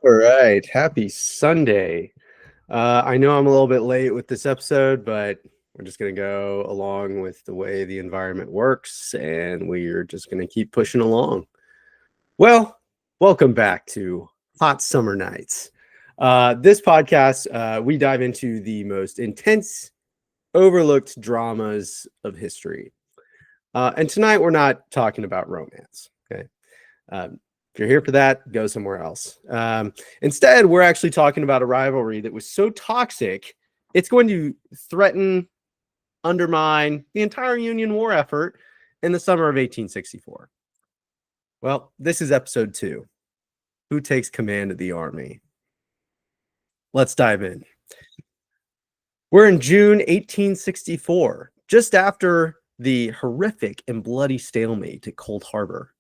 All right. Happy Sunday. I know I'm a little bit late with this episode, but we're just going to go along with the way the environment works, and we're just going to keep pushing along. Well, welcome back to Hot Summer Nights. This podcast, we dive into the most intense, overlooked dramas of history. And tonight, we're not talking about romance. Okay. If you're here for that, go somewhere else. Instead, we're actually talking about a rivalry that was so toxic, it's going to threaten, undermine the entire Union war effort in the summer of 1864. Well, this is episode 2. Who takes command of the army? Let's dive in. We're in June 1864, just after the horrific and bloody stalemate at Cold Harbor.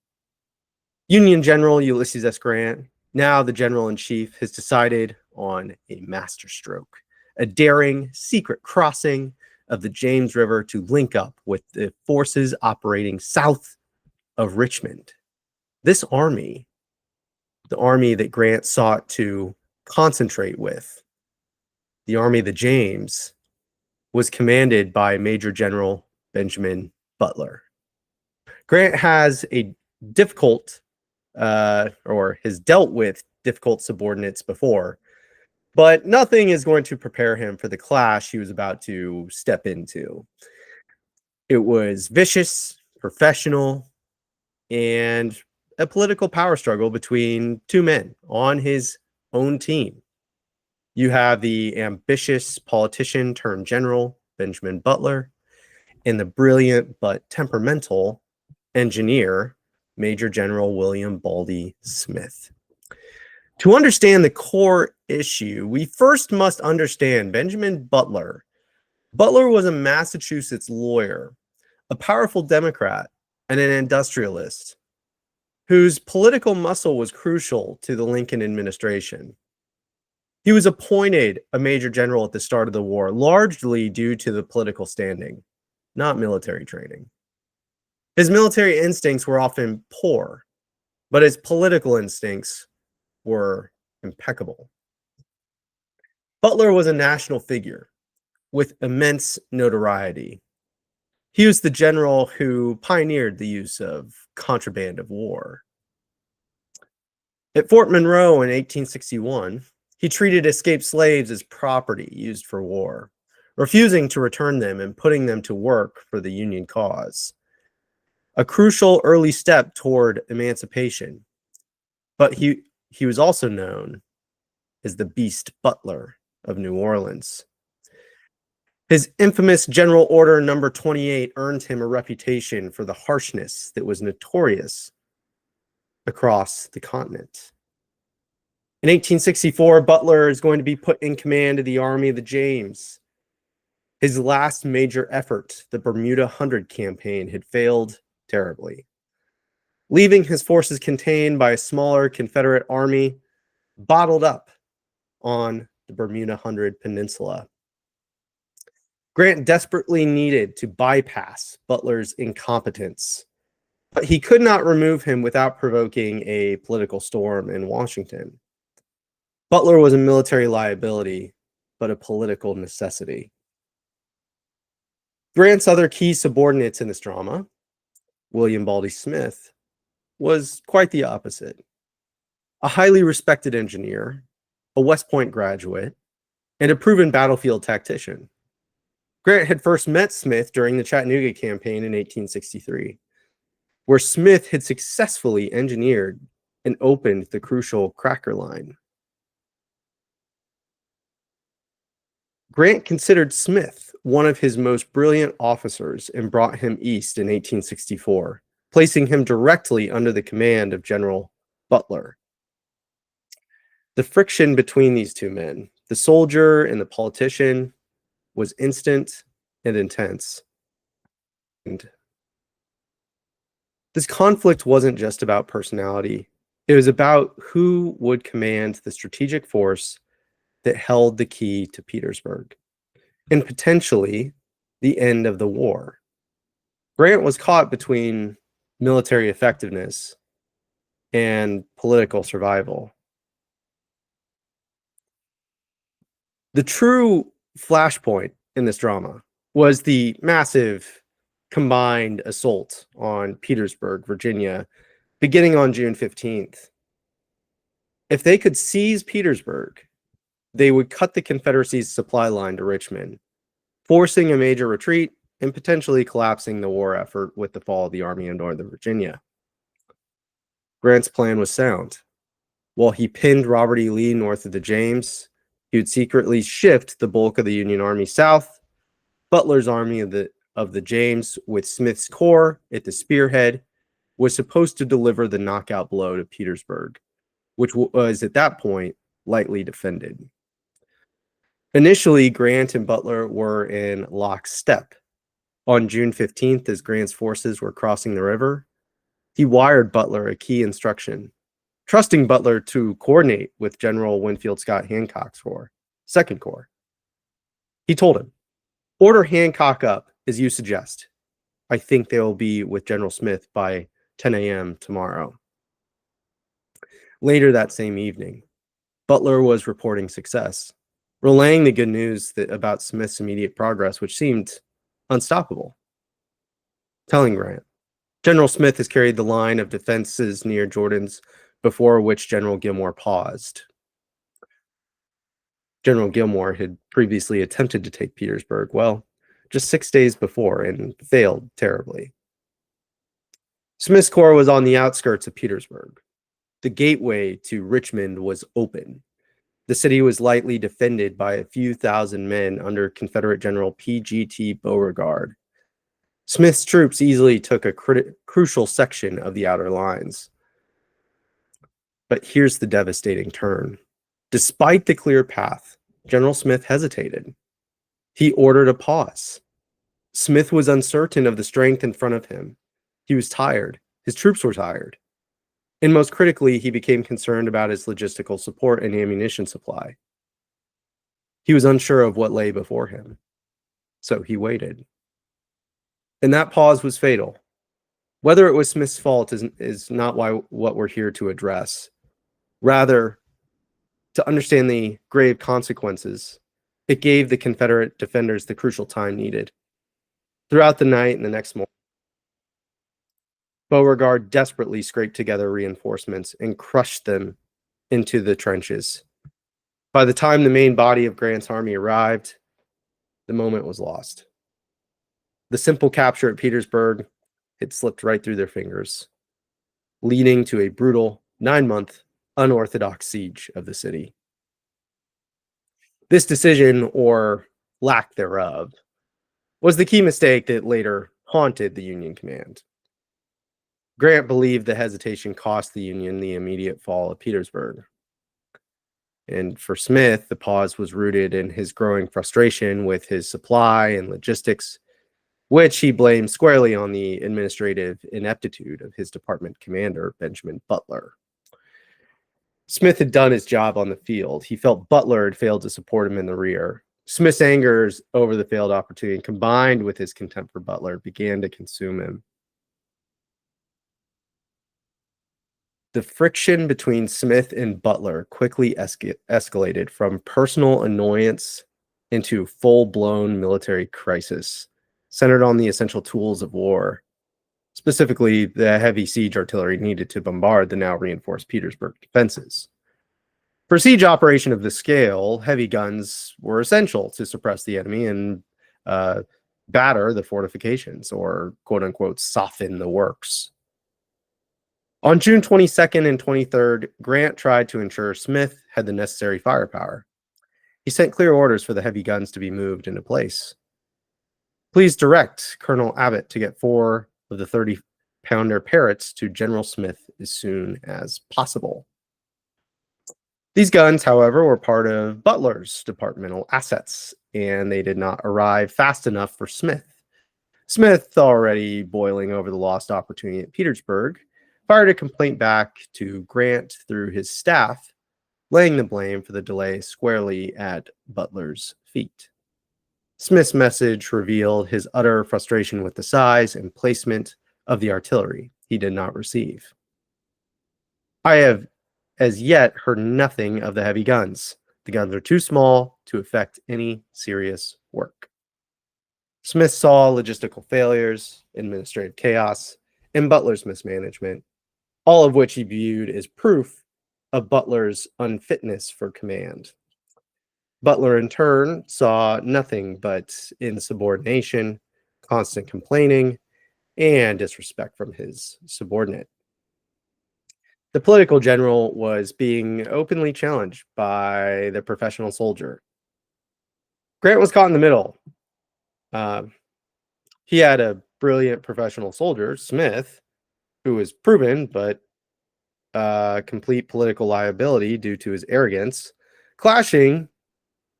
Union General Ulysses S. Grant, now the General-in-Chief, has decided on a masterstroke, a daring, secret crossing of the James River to link up with the forces operating south of Richmond. This army, the army that Grant sought to concentrate with, the Army of the James, was commanded by Major General Benjamin Butler. Grant has a difficult or has dealt with difficult subordinates before, but nothing is going to prepare him for the clash he was about to step into. It was vicious, professional, and a political power struggle between two men on his own team. You have the ambitious politician turned general, Benjamin Butler, and the brilliant but temperamental engineer, Major General William Baldy Smith. To understand the core issue, we first must understand Benjamin Butler. Butler was a Massachusetts lawyer, a powerful Democrat, and an industrialist whose political muscle was crucial to the Lincoln administration. He was appointed a major general at the start of the war, largely due to the political standing, not military training. His military instincts were often poor, but his political instincts were impeccable. Butler was a national figure with immense notoriety. He was the general who pioneered the use of contraband of war. At Fort Monroe in 1861, he treated escaped slaves as property used for war, refusing to return them and putting them to work for the Union cause. A crucial early step toward emancipation, but he was also known as the Beast Butler of New Orleans. His infamous General Order Number 28 earned him a reputation for the harshness that was notorious across the continent. In 1864, Butler is going to be put in command of the Army of the James. His last major effort, the Bermuda 100 campaign, had failed terribly, leaving his forces contained by a smaller Confederate army bottled up on the Bermuda 100 Peninsula. Grant desperately needed to bypass Butler's incompetence, but he could not remove him without provoking a political storm in Washington. Butler was a military liability, but a political necessity. Grant's other key subordinates in this drama, William Baldy Smith, was quite the opposite. A highly respected engineer, a West Point graduate, and a proven battlefield tactician. Grant had first met Smith during the Chattanooga campaign in 1863, where Smith had successfully engineered and opened the crucial Cracker Line. Grant considered Smith one of his most brilliant officers and brought him east in 1864, placing him directly under the command of General Butler. The friction between these two men, the soldier and the politician, was instant and intense. And this conflict wasn't just about personality. It was about who would command the strategic force that held the key to Petersburg and potentially the end of the war. Grant was caught between military effectiveness and political survival. The true flashpoint in this drama was the massive combined assault on Petersburg, Virginia, beginning on June 15th. If they could seize Petersburg, they would cut the Confederacy's supply line to Richmond, forcing a major retreat and potentially collapsing the war effort with the fall of the Army of Northern Virginia. Grant's plan was sound. While he pinned Robert E. Lee north of the James, he would secretly shift the bulk of the Union Army south. Butler's Army of the James, with Smith's corps at the spearhead, was supposed to deliver the knockout blow to Petersburg, which was at that point lightly defended. Initially, Grant and Butler were in lockstep. On June 15th, as Grant's forces were crossing the river, he wired Butler a key instruction, trusting Butler to coordinate with General Winfield Scott Hancock's Corps, Second Corps. He told him, "Order Hancock up as you suggest. I think they will be with General Smith by 10 a.m. tomorrow." Later that same evening, Butler was reporting success, relaying the good news about Smith's immediate progress, which seemed unstoppable. Telling Grant, "General Smith has carried the line of defenses near Jordan's, before which General Gillmore paused." General Gillmore had previously attempted to take Petersburg, just 6 days before, and failed terribly. Smith's corps was on the outskirts of Petersburg. The gateway to Richmond was open. The city was lightly defended by a few thousand men under Confederate General P.G.T. Beauregard. Smith's troops easily took a crucial section of the outer lines. But here's the devastating turn. Despite the clear path, General Smith hesitated. He ordered a pause. Smith was uncertain of the strength in front of him. He was tired. His troops were tired. And most critically, he became concerned about his logistical support and ammunition supply. He was unsure of what lay before him. So he waited. And that pause was fatal. Whether it was Smith's fault is not what we're here to address. Rather, to understand the grave consequences, it gave the Confederate defenders the crucial time needed. Throughout the night and the next morning, Beauregard desperately scraped together reinforcements and crushed them into the trenches. By the time the main body of Grant's army arrived, the moment was lost. The simple capture at Petersburg had slipped right through their fingers, leading to a brutal 9-month unorthodox siege of the city. This decision, or lack thereof, was the key mistake that later haunted the Union command. Grant believed the hesitation cost the Union the immediate fall of Petersburg. And for Smith, the pause was rooted in his growing frustration with his supply and logistics, which he blamed squarely on the administrative ineptitude of his department commander, Benjamin Butler. Smith had done his job on the field. He felt Butler had failed to support him in the rear. Smith's anger over the failed opportunity, combined with his contempt for Butler, began to consume him. The friction between Smith and Butler quickly escalated from personal annoyance into full-blown military crisis, centered on the essential tools of war, specifically the heavy siege artillery needed to bombard the now reinforced Petersburg defenses. For a siege operation of this scale, heavy guns were essential to suppress the enemy and batter the fortifications, or quote-unquote soften the works. On June 22nd and 23rd, Grant tried to ensure Smith had the necessary firepower. He sent clear orders for the heavy guns to be moved into place. "Please direct Colonel Abbott to get 4 of the 30-pounder Parrotts to General Smith as soon as possible." These guns, however, were part of Butler's departmental assets, and they did not arrive fast enough for Smith. Smith, already boiling over the lost opportunity at Petersburg, fired a complaint back to Grant through his staff, laying the blame for the delay squarely at Butler's feet. Smith's message revealed his utter frustration with the size and placement of the artillery he did not receive. "I have as yet heard nothing of the heavy guns. The guns are too small to effect any serious work. Smith saw logistical failures, administrative chaos, and Butler's mismanagement, all of which he viewed as proof of Butler's unfitness for command. Butler, in turn, saw nothing but insubordination, constant complaining, and disrespect from his subordinate. The political general was being openly challenged by the professional soldier. Grant was caught in the middle. He had a brilliant professional soldier, Smith, who was proven but complete political liability due to his arrogance, clashing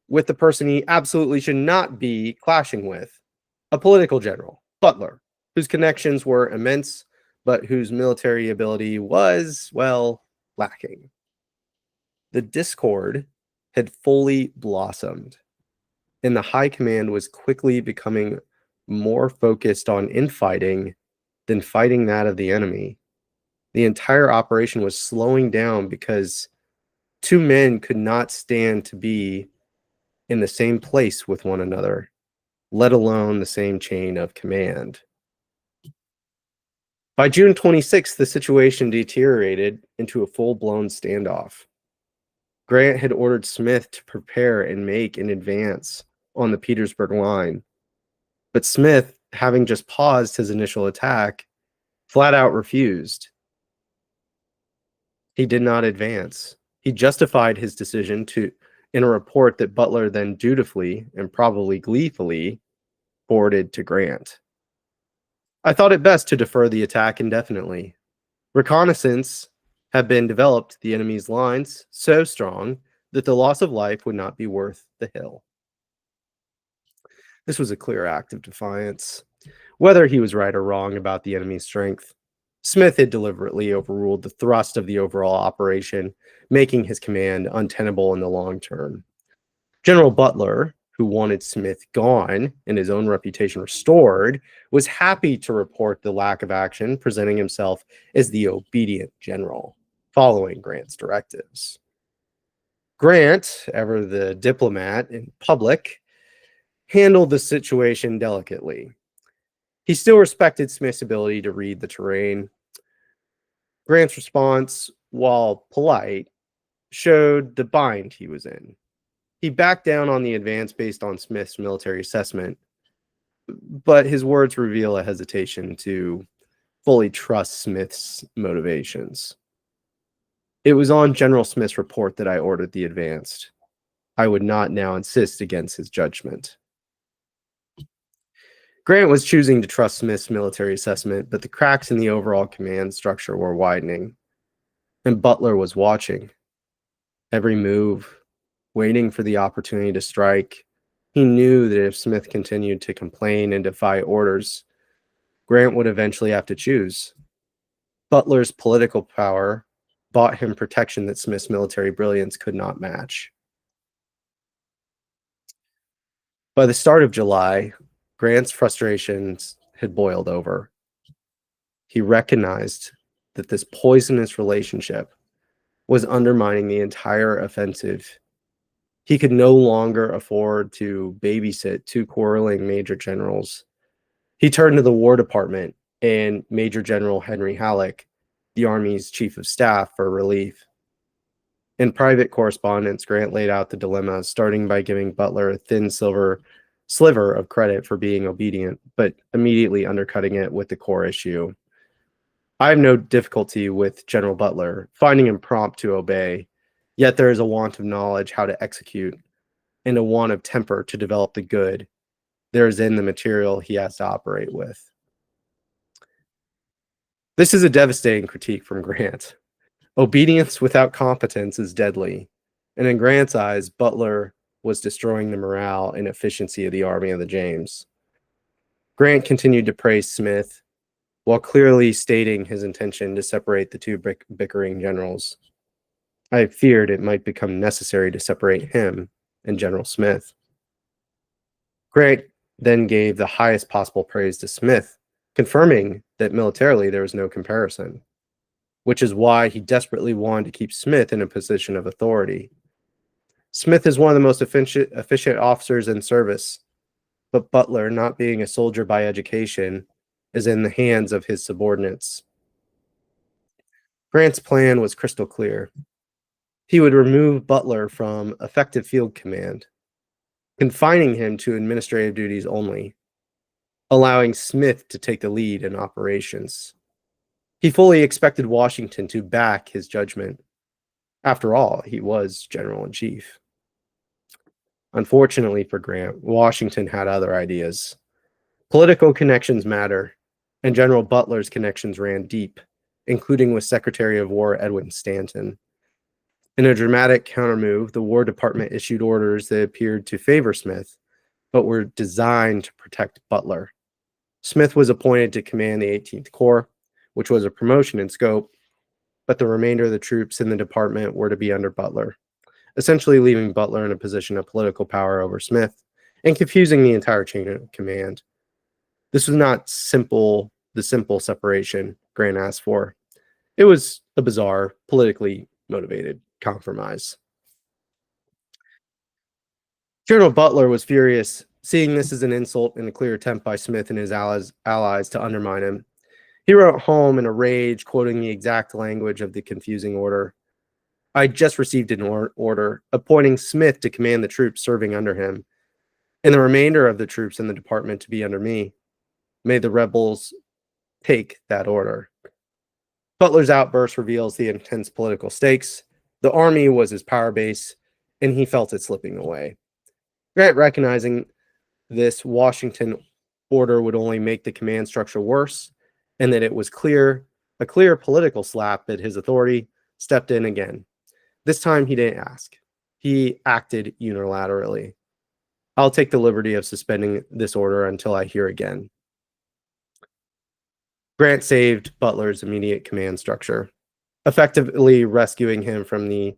with the person he absolutely should not be clashing with, a political general, Butler, whose connections were immense, but whose military ability was, well, lacking. The discord had fully blossomed, and the high command was quickly becoming more focused on infighting than fighting that of the enemy. The entire operation was slowing down because two men could not stand to be in the same place with one another, let alone the same chain of command. By June 26th, the situation deteriorated into a full-blown standoff. Grant had ordered Smith to prepare and make an advance on the Petersburg line, but Smith, having just paused his initial attack, flat out refused. He did not advance. He justified his decision in a report that Butler then dutifully and probably gleefully forwarded to Grant. I thought it best to defer the attack indefinitely. Reconnaissance had been developed the enemy's lines so strong that the loss of life would not be worth the hill. This was a clear act of defiance. Whether he was right or wrong about the enemy's strength, Smith had deliberately overruled the thrust of the overall operation, making his command untenable in the long term. General Butler, who wanted Smith gone and his own reputation restored, was happy to report the lack of action, presenting himself as the obedient general, following Grant's directives. Grant, ever the diplomat in public, handled the situation delicately. He still respected Smith's ability to read the terrain. Grant's response, while polite, showed the bind he was in. He backed down on the advance based on Smith's military assessment, but his words reveal a hesitation to fully trust Smith's motivations. It was on General Smith's report that I ordered the advance. I would not now insist against his judgment. Grant was choosing to trust Smith's military assessment, but the cracks in the overall command structure were widening, and Butler was watching every move, waiting for the opportunity to strike. He knew that if Smith continued to complain and defy orders, Grant would eventually have to choose. Butler's political power bought him protection that Smith's military brilliance could not match. By the start of July, Grant's frustrations had boiled over. He recognized that this poisonous relationship was undermining the entire offensive. He could no longer afford to babysit two quarreling major generals. He turned to the War Department and Major General Henry Halleck, the Army's chief of staff, for relief. In private correspondence, Grant laid out the dilemma, starting by giving Butler a thin sliver of credit for being obedient, but immediately undercutting it with the core issue. I have no difficulty with General Butler, finding him prompt to obey, yet there is a want of knowledge how to execute and a want of temper to develop the good there is in the material he has to operate with. This is a devastating critique from Grant. Obedience without competence is deadly, and in Grant's eyes, Butler was destroying the morale and efficiency of the Army of the James. Grant continued to praise Smith, while clearly stating his intention to separate the two bickering generals. I feared it might become necessary to separate him and General Smith. Grant then gave the highest possible praise to Smith, confirming that militarily there was no comparison, which is why he desperately wanted to keep Smith in a position of authority. Smith is one of the most efficient officers in service, but Butler, not being a soldier by education, is in the hands of his subordinates. Grant's plan was crystal clear. He would remove Butler from effective field command, confining him to administrative duties only, allowing Smith to take the lead in operations. He fully expected Washington to back his judgment. After all, he was general in chief. Unfortunately for Grant, Washington had other ideas. Political connections matter, and General Butler's connections ran deep, including with Secretary of War Edwin Stanton. In a dramatic countermove, the War Department issued orders that appeared to favor Smith, but were designed to protect Butler. Smith was appointed to command the 18th Corps, which was a promotion in scope, but the remainder of the troops in the department were to be under Butler, essentially leaving Butler in a position of political power over Smith and confusing the entire chain of command. This was not the simple separation Grant asked for. It was a bizarre, politically motivated compromise. General Butler was furious, seeing this as an insult and a clear attempt by Smith and his allies to undermine him. He wrote home in a rage, quoting the exact language of the confusing order. I just received an order appointing Smith to command the troops serving under him, and the remainder of the troops in the department to be under me. May the rebels take that order. Butler's outburst reveals the intense political stakes. The army was his power base, and he felt it slipping away. Grant, recognizing this Washington order would only make the command structure worse, and that it was a clear political slap at his authority, stepped in again. This time he didn't ask. He acted unilaterally. I'll take the liberty of suspending this order until I hear again. Grant saved Butler's immediate command structure, effectively rescuing him from the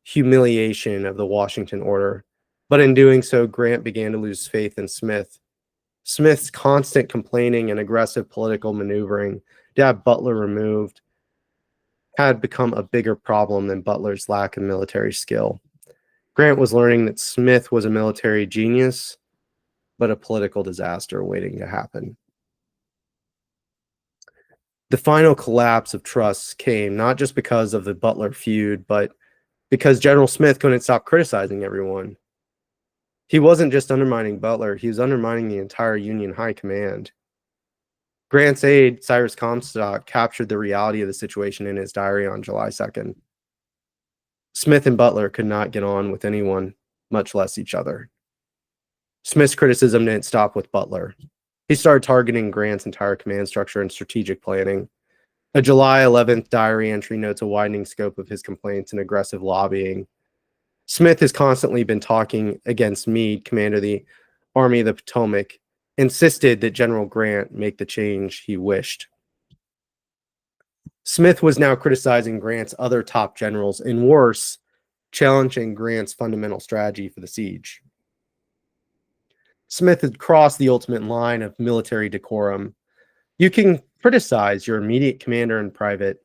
humiliation of the Washington order. But in doing so, Grant began to lose faith in Smith. Smith's constant complaining and aggressive political maneuvering to have Butler removed had become a bigger problem than Butler's lack of military skill. Grant was learning that Smith was a military genius, but a political disaster waiting to happen. The final collapse of trust came not just because of the Butler feud, but because General Smith couldn't stop criticizing everyone. He wasn't just undermining Butler, he was undermining the entire Union high command. Grant's aide, Cyrus Comstock, captured the reality of the situation in his diary on July 2nd. Smith and Butler could not get on with anyone, much less each other. Smith's criticism didn't stop with Butler. He started targeting Grant's entire command structure and strategic planning. A July 11th diary entry notes a widening scope of his complaints and aggressive lobbying. Smith has constantly been talking against Meade, commander of the Army of the Potomac, insisted that General Grant make the change he wished. Smith was now criticizing Grant's other top generals, and worse, challenging Grant's fundamental strategy for the siege. Smith had crossed the ultimate line of military decorum. You can criticize your immediate commander in private,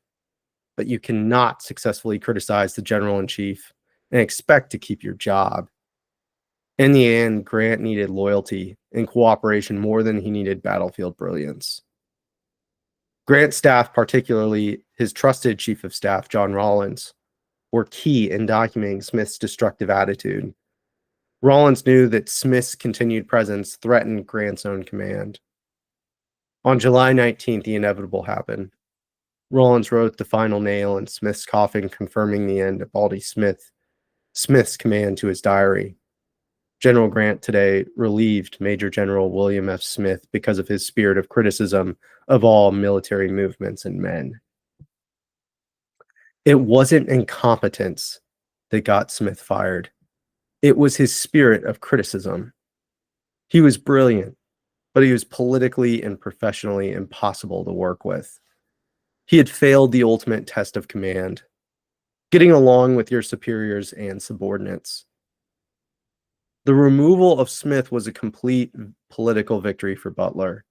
but you cannot successfully criticize the general-in-chief and expect to keep your job. In the end, Grant needed loyalty and cooperation more than he needed battlefield brilliance. Grant's staff, particularly his trusted chief of staff, John Rawlins, were key in documenting Smith's destructive attitude. Rawlins knew that Smith's continued presence threatened Grant's own command. On July 19th, the inevitable happened. Rawlins wrote the final nail in Smith's coffin, confirming the end of Baldy Smith's command to his diary. General Grant today relieved Major General William F. Smith because of his spirit of criticism of all military movements and men. It wasn't incompetence that got Smith fired. It was his spirit of criticism. He was brilliant, but he was politically and professionally impossible to work with. He had failed the ultimate test of command, getting along with your superiors and subordinates. The removal of Smith was a complete political victory for Butler,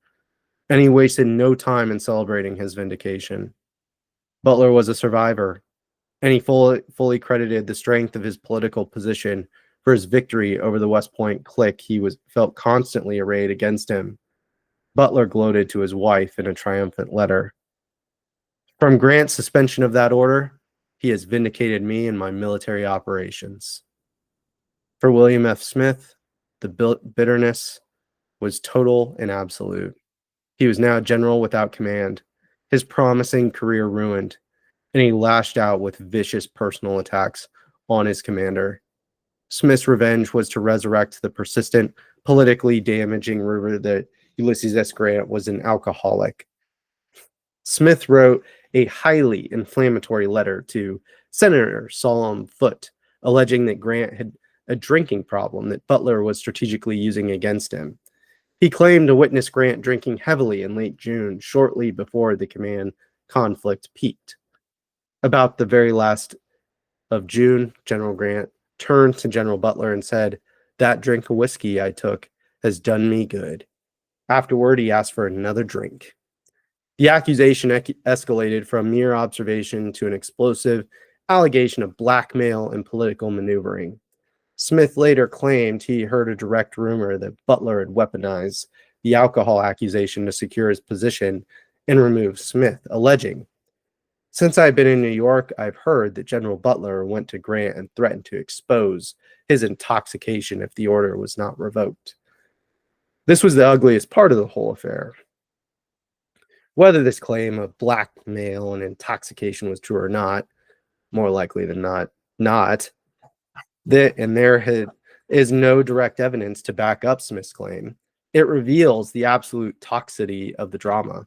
and he wasted no time in celebrating his vindication. Butler was a survivor, and he fully credited the strength of his political position for his victory over the West Point clique he felt constantly arrayed against him. Butler gloated to his wife in a triumphant letter. From Grant's suspension of that order, he has vindicated me in my military operations. For William F. Smith, the bitterness was total and absolute. He was now a general without command, his promising career ruined, and he lashed out with vicious personal attacks on his commander. Smith's revenge was to resurrect the persistent, politically damaging rumor that Ulysses S. Grant was an alcoholic. Smith wrote a highly inflammatory letter to Senator Solomon Foote, alleging that Grant had a drinking problem that Butler was strategically using against him. He claimed to witness Grant drinking heavily in late June, shortly before the command conflict peaked. About the very last of June, General Grant turned to General Butler and said, "That drink of whiskey I took has done me good." Afterward, he asked for another drink. The accusation escalated from mere observation to an explosive allegation of blackmail and political maneuvering. Smith later claimed he heard a direct rumor that Butler had weaponized the alcohol accusation to secure his position and remove Smith, alleging, "Since I've been in New York, I've heard that General Butler went to Grant and threatened to expose his intoxication if the order was not revoked." This was the ugliest part of the whole affair. Whether this claim of blackmail and intoxication was true or not, more likely than not, there is no direct evidence to back up Smith's claim. It reveals the absolute toxicity of the drama.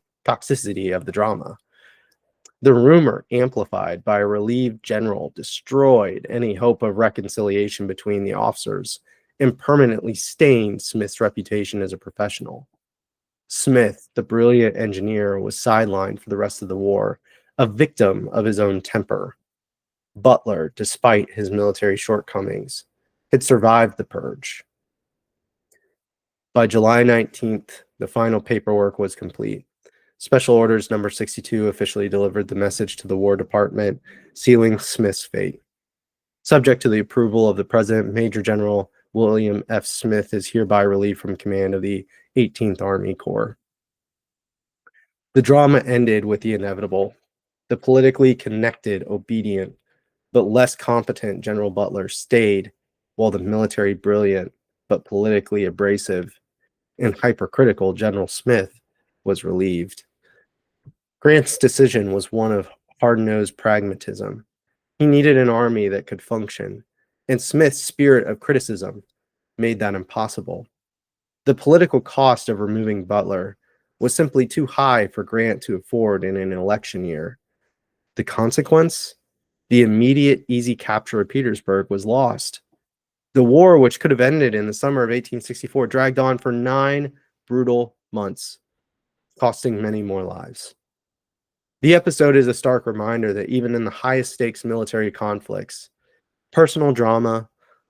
The rumor, amplified by a relieved general, destroyed any hope of reconciliation between the officers and permanently stained Smith's reputation as a professional. Smith, the brilliant engineer, was sidelined for the rest of the war, a victim of his own temper. Butler, despite his military shortcomings, had survived the purge. By July 19th, the final paperwork was complete. Special Orders Number 62 officially delivered the message to the War Department, sealing Smith's fate. Subject to the approval of the President, Major General William F. Smith is hereby relieved from command of the 18th Army Corps. The drama ended with the inevitable. The politically connected, obedient, but less competent General Butler stayed, while the military brilliant, but politically abrasive and hypercritical General Smith was relieved. Grant's decision was one of hard-nosed pragmatism. He needed an army that could function, and Smith's spirit of criticism made that impossible. The political cost of removing Butler was simply too high for Grant to afford in an election year. The consequence? The immediate, easy capture of Petersburg was lost. The war, which could have ended in the summer of 1864, dragged on for 9 brutal months, costing many more lives. The episode is a stark reminder that even in the highest stakes military conflicts, personal drama,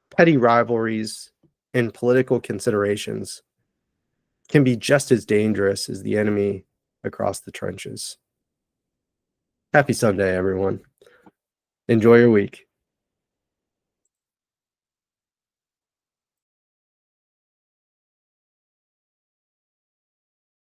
petty rivalries, and political considerations can be just as dangerous as the enemy across the trenches. Happy Sunday, everyone. Enjoy your week.